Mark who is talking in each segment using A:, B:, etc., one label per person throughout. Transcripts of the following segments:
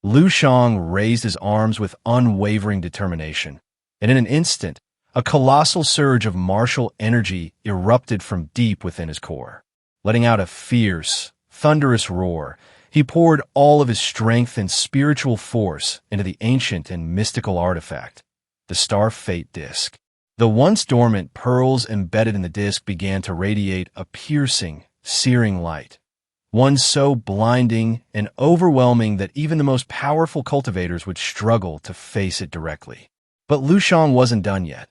A: Lu Shang raised his arms with unwavering determination, and in an instant, a colossal surge of martial energy erupted from deep within his core. Letting out a fierce, thunderous roar, he poured all of his strength and spiritual force into the ancient and mystical artifact, the Star Fate Disc. The once dormant pearls embedded in the disc began to radiate a piercing, searing light, one so blinding and overwhelming that even the most powerful cultivators would struggle to face it directly. But Lu Shang wasn't done yet,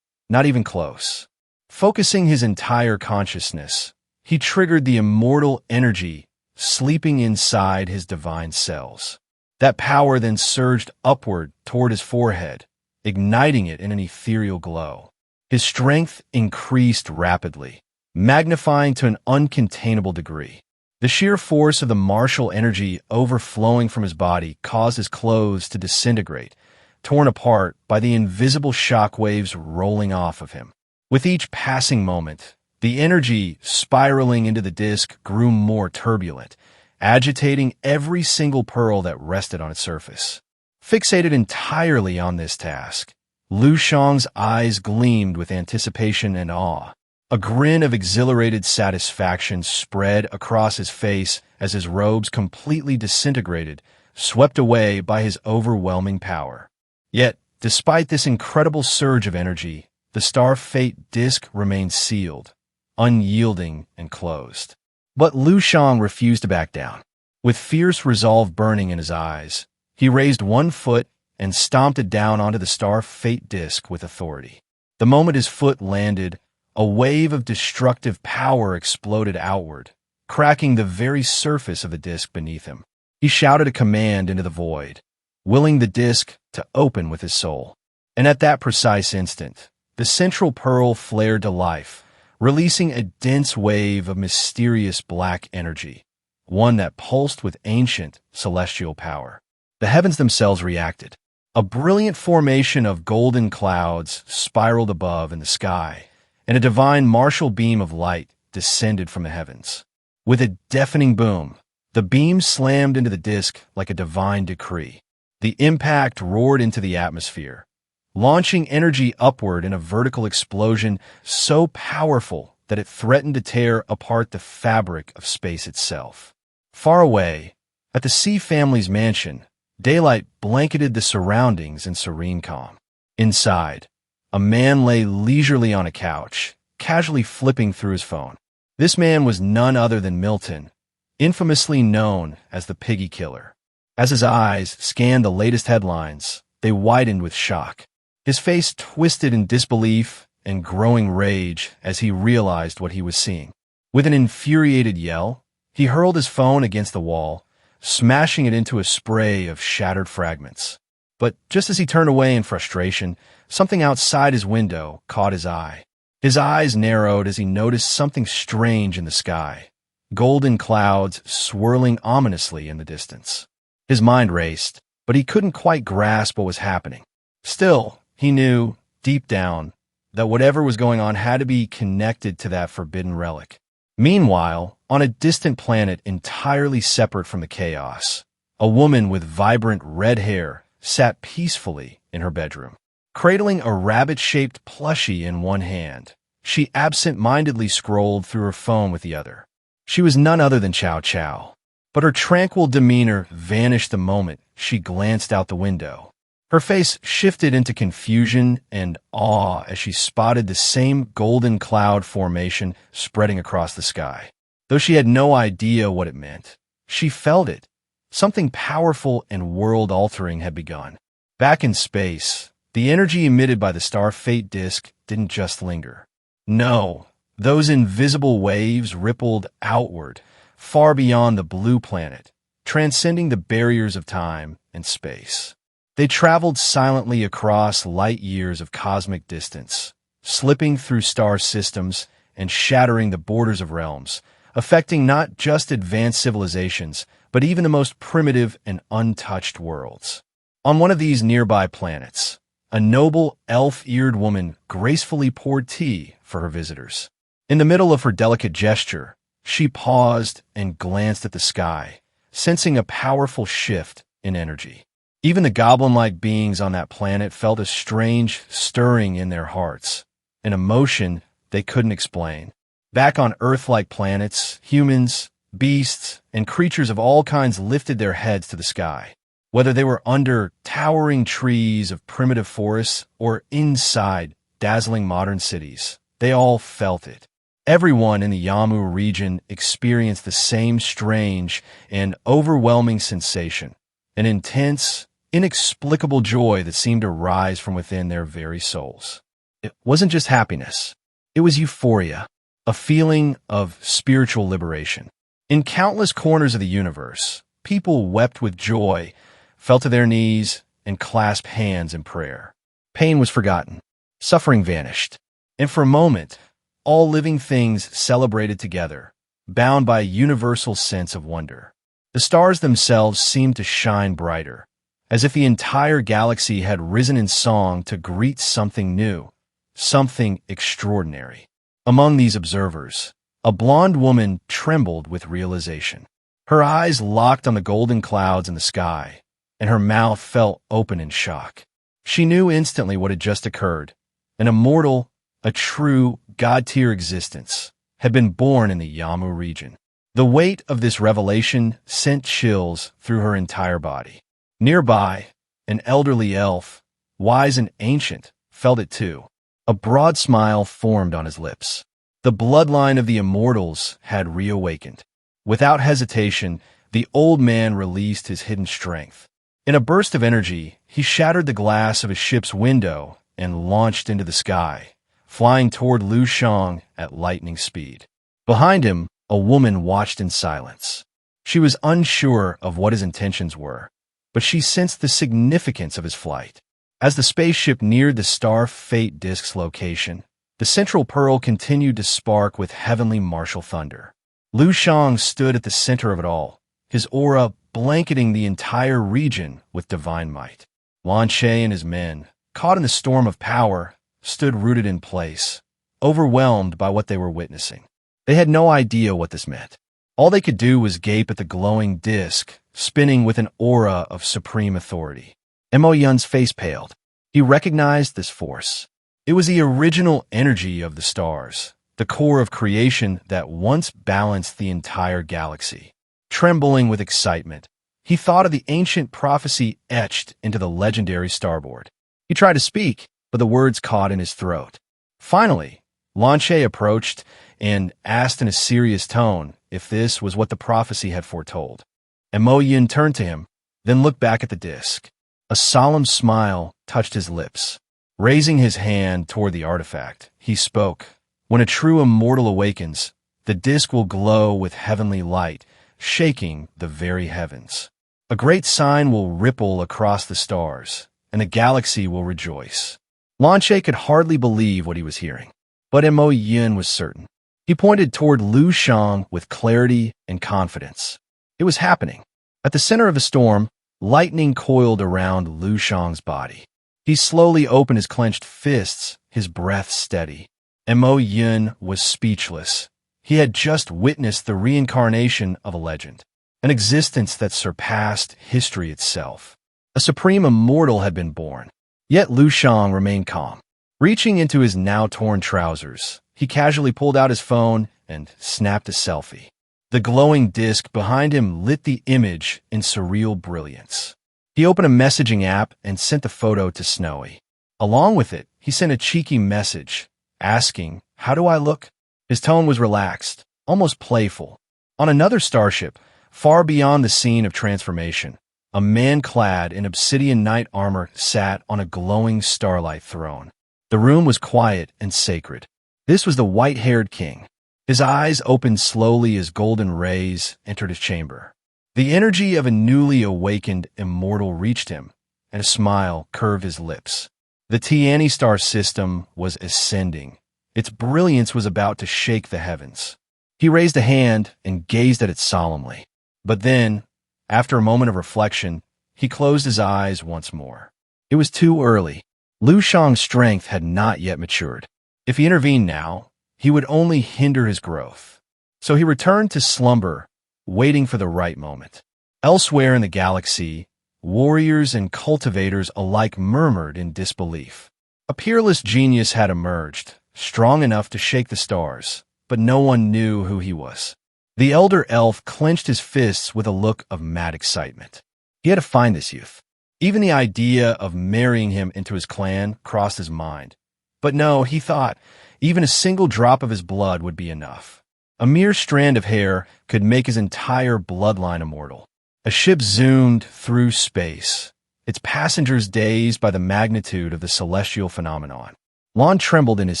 A: not even close. Focusing his entire consciousness, he triggered the immortal energy sleeping inside his divine cells. That power then surged upward toward his forehead, igniting it in an ethereal glow. His strength increased rapidly, magnifying to an uncontainable degree. The sheer force of the martial energy overflowing from his body caused his clothes to disintegrate, torn apart by the invisible shock waves rolling off of him. With each passing moment, the energy spiraling into the disc grew more turbulent, agitating every single pearl that rested on its surface. Fixated entirely on this task, Lu Shang's eyes gleamed with anticipation and awe. A grin of exhilarated satisfaction spread across his face as his robes completely disintegrated, swept away by his overwhelming power. Yet, despite this incredible surge of energy, the Star Fate Disc remained sealed, unyielding and closed. But Lu Shang refused to back down. With fierce resolve burning in his eyes, he raised one foot and stomped it down onto the Star Fate Disc with authority. The moment his foot landed, a wave of destructive power exploded outward, cracking the very surface of the disc beneath him. He shouted a command into the void, willing the disc to open with his soul. And at that precise instant, the central pearl flared to life, releasing a dense wave of mysterious black energy, one that pulsed with ancient celestial power. The heavens themselves reacted. A brilliant formation of golden clouds spiraled above in the sky, and a divine martial beam of light descended from the heavens. With a deafening boom, the beam slammed into the disc like a divine decree. The impact roared into the atmosphere, launching energy upward in a vertical explosion so powerful that it threatened to tear apart the fabric of space itself. Far away, at the Sea family's mansion, daylight blanketed the surroundings in serene calm. Inside, a man lay leisurely on a couch, casually flipping through his phone. This man was none other than Milton, infamously known as the Piggy Killer. As his eyes scanned the latest headlines, they widened with shock. His face twisted in disbelief and growing rage as he realized what he was seeing. With an infuriated yell, he hurled his phone against the wall, smashing it into a spray of shattered fragments. But just as he turned away in frustration, something outside his window caught his eye. His eyes narrowed as he noticed something strange in the sky, golden clouds swirling ominously in the distance. His mind raced, but he couldn't quite grasp what was happening. Still, he knew, deep down, that whatever was going on had to be connected to that forbidden relic. Meanwhile, on a distant planet entirely separate from the chaos, a woman with vibrant red hair sat peacefully in her bedroom. Cradling a rabbit-shaped plushie in one hand, she absent-mindedly scrolled through her phone with the other. She was none other than Chow Chow, but her tranquil demeanor vanished the moment she glanced out the window. Her face shifted into confusion and awe as she spotted the same golden cloud formation spreading across the sky. Though she had no idea what it meant, she felt it. Something powerful and world-altering had begun. Back in space, the energy emitted by the Star Fate Disc didn't just linger. No, those invisible waves rippled outward, far beyond the blue planet, transcending the barriers of time and space. They traveled silently across light years of cosmic distance, slipping through star systems and shattering the borders of realms, affecting not just advanced civilizations, but even the most primitive and untouched worlds. On one of these nearby planets, a noble elf-eared woman gracefully poured tea for her visitors. In the middle of her delicate gesture, she paused and glanced at the sky, sensing a powerful shift in energy. Even the goblin-like beings on that planet felt a strange stirring in their hearts, an emotion they couldn't explain. Back on Earth-like planets, humans, beasts, and creatures of all kinds lifted their heads to the sky. Whether they were under towering trees of primitive forests or inside dazzling modern cities, they all felt it. Everyone in the Yamu region experienced the same strange and overwhelming sensation, an intense, inexplicable joy that seemed to rise from within their very souls. It wasn't just happiness. It was euphoria, a feeling of spiritual liberation. In countless corners of the universe, people wept with joy, fell to their knees, and clasped hands in prayer. Pain was forgotten. Suffering vanished. And for a moment, all living things celebrated together, bound by a universal sense of wonder. The stars themselves seemed to shine brighter, as if the entire galaxy had risen in song to greet something new, something extraordinary. Among these observers, a blonde woman trembled with realization. Her eyes locked on the golden clouds in the sky, and her mouth fell open in shock. She knew instantly what had just occurred. An immortal, a true, God-tier existence had been born in the Yamu region. The weight of this revelation sent chills through her entire body. Nearby, an elderly elf, wise and ancient, felt it too. A broad smile formed on his lips. The bloodline of the immortals had reawakened. Without hesitation, the old man released his hidden strength. In a burst of energy, he shattered the glass of his ship's window and launched into the sky, flying toward Lu Shang at lightning speed. Behind him, a woman watched in silence. She was unsure of what his intentions were, but she sensed the significance of his flight. As the spaceship neared the Star Fate Disk's location, the central pearl continued to spark with heavenly martial thunder. Lu Shang stood at the center of it all, his aura blanketing the entire region with divine might. Lan Che and his men, caught in the storm of power, stood rooted in place, overwhelmed by what they were witnessing. They had no idea what this meant. All they could do was gape at the glowing disk, spinning with an aura of supreme authority. Mo Yun's face paled. He recognized this force. It was the original energy of the stars, the core of creation that once balanced the entire galaxy. Trembling with excitement, he thought of the ancient prophecy etched into the legendary starboard. He tried to speak, but the words caught in his throat. Finally, Lan Che approached and asked in a serious tone if this was what the prophecy had foretold. And Mo Yun turned to him, then looked back at the disk. A solemn smile touched his lips. Raising his hand toward the artifact, he spoke. When a true immortal awakens, the disk will glow with heavenly light, shaking the very heavens. A great sign will ripple across the stars, and the galaxy will rejoice. Lan Che could hardly believe what he was hearing, but Mo Yun was certain. He pointed toward Lu Shang with clarity and confidence. It was happening. At the center of the storm, lightning coiled around Lu Shang's body. He slowly opened his clenched fists, his breath steady. Mo Yun was speechless. He had just witnessed the reincarnation of a legend, an existence that surpassed history itself. A supreme immortal had been born. Yet Lu Shang remained calm. Reaching into his now-torn trousers, he casually pulled out his phone and snapped a selfie. The glowing disk behind him lit the image in surreal brilliance. He opened a messaging app and sent the photo to Snowy. Along with it, he sent a cheeky message, asking, "How do I look?" His tone was relaxed, almost playful. On another starship, far beyond the scene of transformation, a man clad in obsidian knight armor sat on a glowing starlight throne. The room was quiet and sacred. This was the white-haired king. His eyes opened slowly as golden rays entered his chamber. The energy of a newly awakened immortal reached him, and a smile curved his lips. The Tiani star system was ascending. Its brilliance was about to shake the heavens. He raised a hand and gazed at it solemnly. But then, after a moment of reflection, he closed his eyes once more. It was too early. Lu Shang's strength had not yet matured. If he intervened now, he would only hinder his growth. So he returned to slumber, waiting for the right moment. Elsewhere in the galaxy, warriors and cultivators alike murmured in disbelief. A peerless genius had emerged, strong enough to shake the stars, but no one knew who he was. The elder elf clenched his fists with a look of mad excitement. He had to find this youth. Even the idea of marrying him into his clan crossed his mind. But no, he thought, even a single drop of his blood would be enough. A mere strand of hair could make his entire bloodline immortal. A ship zoomed through space, its passengers dazed by the magnitude of the celestial phenomenon. Lon trembled in his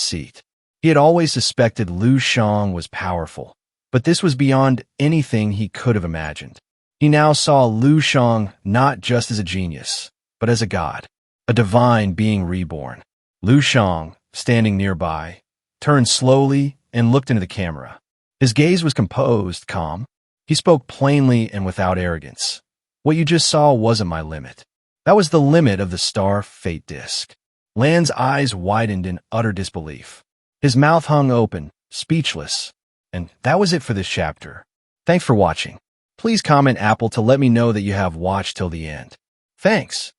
A: seat. He had always suspected Lu Shang was powerful, but this was beyond anything he could have imagined. He now saw Lu Shang not just as a genius, but as a god, a divine being reborn. Lu Shang, standing nearby, turned slowly and looked into the camera. His gaze was composed, calm. He spoke plainly and without arrogance. What you just saw wasn't my limit. That was the limit of the star fate disk. Lan's eyes widened in utter disbelief. His mouth hung open, speechless. And that was it for this chapter. Thanks for watching. Please comment Apple to let me know that you have watched till the end. Thanks.